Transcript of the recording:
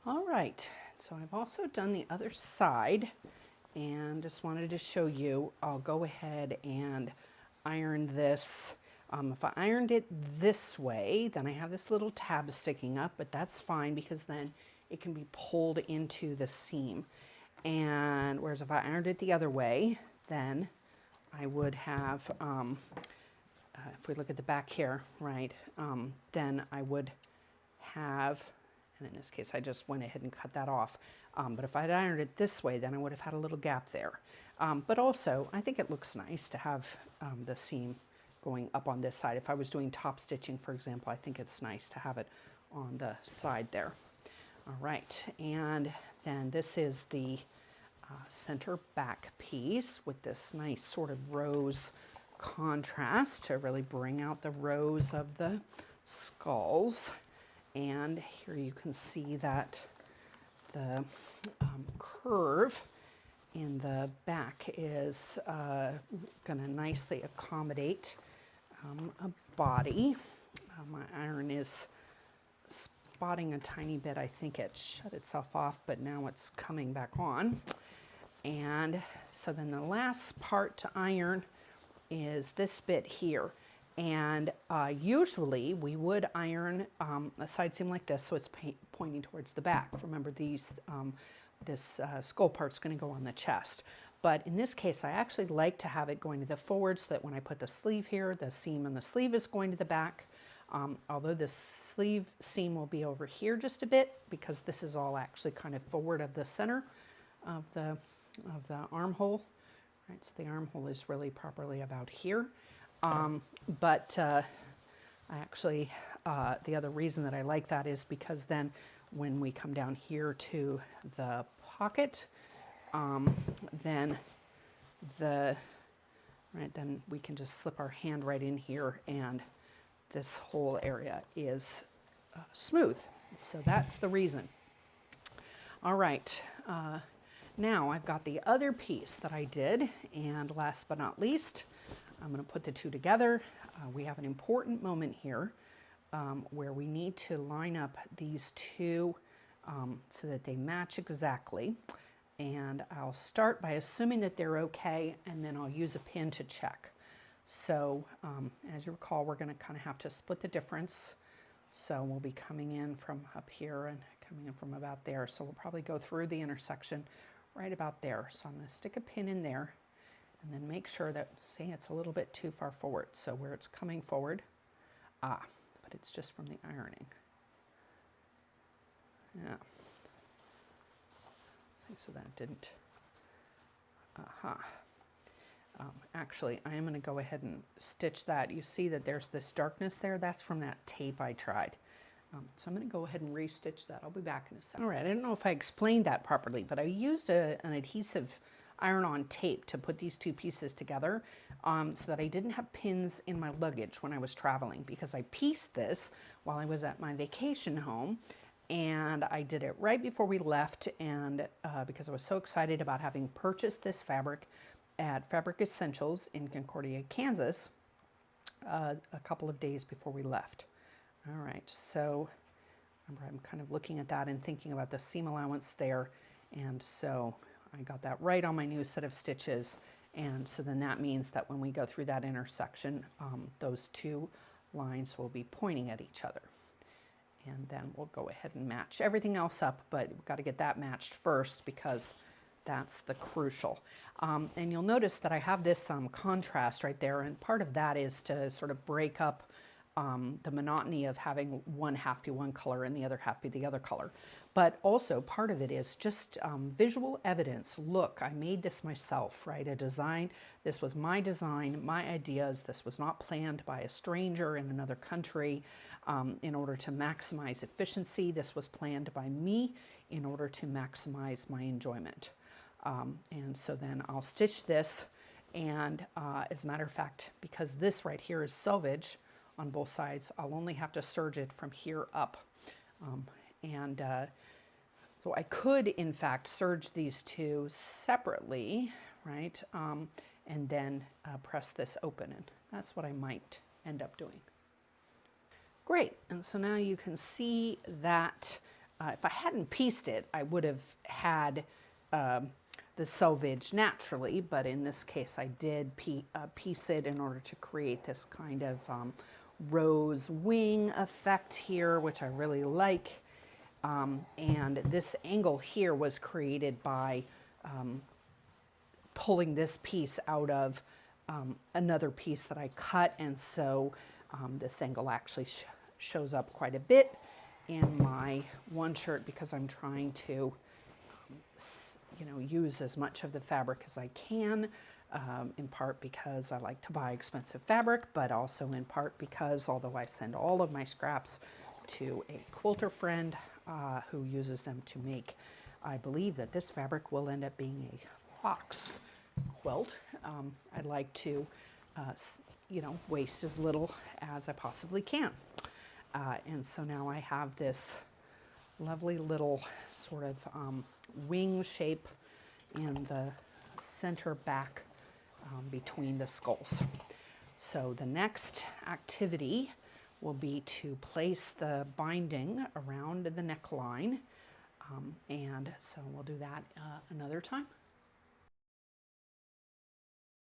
All right, so I've also done the other side and just wanted to show you. I'll go ahead and iron this. If I ironed it this way, then I have this little tab sticking up, but that's fine because then it can be pulled into the seam. And whereas if I ironed it the other way, then I would have, if we look at the back here, right, then I would have, and in this case I just went ahead and cut that off, but if I'd ironed it this way, then I would have had a little gap there. But also, I think it looks nice to have the seam going up on this side. If I was doing top stitching, for example, I think it's nice to have it on the side there. All right, and then this is the center back piece with this nice sort of rose contrast to really bring out the rose of the skulls. And here you can see that the curve in the back is going to nicely accommodate a body. My iron is spotting a tiny bit. I think it shut itself off, but now it's coming back on. And so then the last part to iron is this bit here. And usually we would iron a side seam like this so it's pointing towards the back. Remember, this skull part's going to go on the chest. But in this case, I actually like to have it going to the forward so that when I put the sleeve here, the seam on the sleeve is going to the back. Although the sleeve seam will be over here just a bit because this is all actually kind of forward of the center of the armhole. Right, so the armhole is really properly about here. But I actually, the other reason that I like that is because then when we come down here to the pocket, then we can just slip our hand right in here and this whole area is smooth. So that's the reason. All right. Now I've got the other piece that I did, and last but not least, I'm going to put the two together. We have an important moment here where we need to line up these two so that they match exactly. And I'll start by assuming that they're okay, and then I'll use a pin to check. So as you recall, we're going to kind of have to split the difference. So we'll be coming in from up here and coming in from about there. So we'll probably go through the intersection right about there. So I'm going to stick a pin in there and then make sure that, see, it's a little bit too far forward. So where it's coming forward, but it's just from the ironing. Yeah. So that didn't, actually, I am going to go ahead and stitch that. You see that there's this darkness there? That's from that tape I tried. So I'm going to go ahead and restitch that. I'll be back in a second. All right, I don't know if I explained that properly, but I used an adhesive iron-on tape to put these two pieces together so that I didn't have pins in my luggage when I was traveling, because I pieced this while I was at my vacation home, and I did it right before we left, and because I was so excited about having purchased this fabric at Fabric Essentials in Concordia, Kansas, a couple of days before we left. All right, so remember, I'm kind of looking at that and thinking about the seam allowance there, and so I got that right on my new set of stitches, and so then that means that when we go through that intersection, those two lines will be pointing at each other. And then we'll go ahead and match everything else up, but we've got to get that matched first because that's the crucial. And you'll notice that I have this contrast right there, and part of that is to sort of break up the monotony of having one half be one color and the other half be the other color. But also part of it is just visual evidence. Look, I made this myself, right? A design. This was my design, my ideas. This was not planned by a stranger in another country in order to maximize efficiency. This was planned by me in order to maximize my enjoyment. And so then I'll stitch this, and as a matter of fact, because this right here is selvage on both sides, I'll only have to serge it from here up. So I could, in fact, serge these two separately, right? And then press this open, and that's what I might end up doing. Great, and so now you can see that if I hadn't pieced it, I would have had the selvage naturally, but in this case I did piece it in order to create this kind of rose wing effect here, which I really like. And this angle here was created by pulling this piece out of another piece that I cut, and so this angle actually shows up quite a bit in my one shirt because I'm trying to use as much of the fabric as I can, in part because I like to buy expensive fabric, but also in part because although I send all of my scraps to a quilter friend who uses them to make, I believe that this fabric will end up being a fox quilt. I'd like to, waste as little as I possibly can. And so now I have this lovely little sort of wing shape in the center back between the skulls. So the next activity will be to place the binding around the neckline, and so we'll do that another time.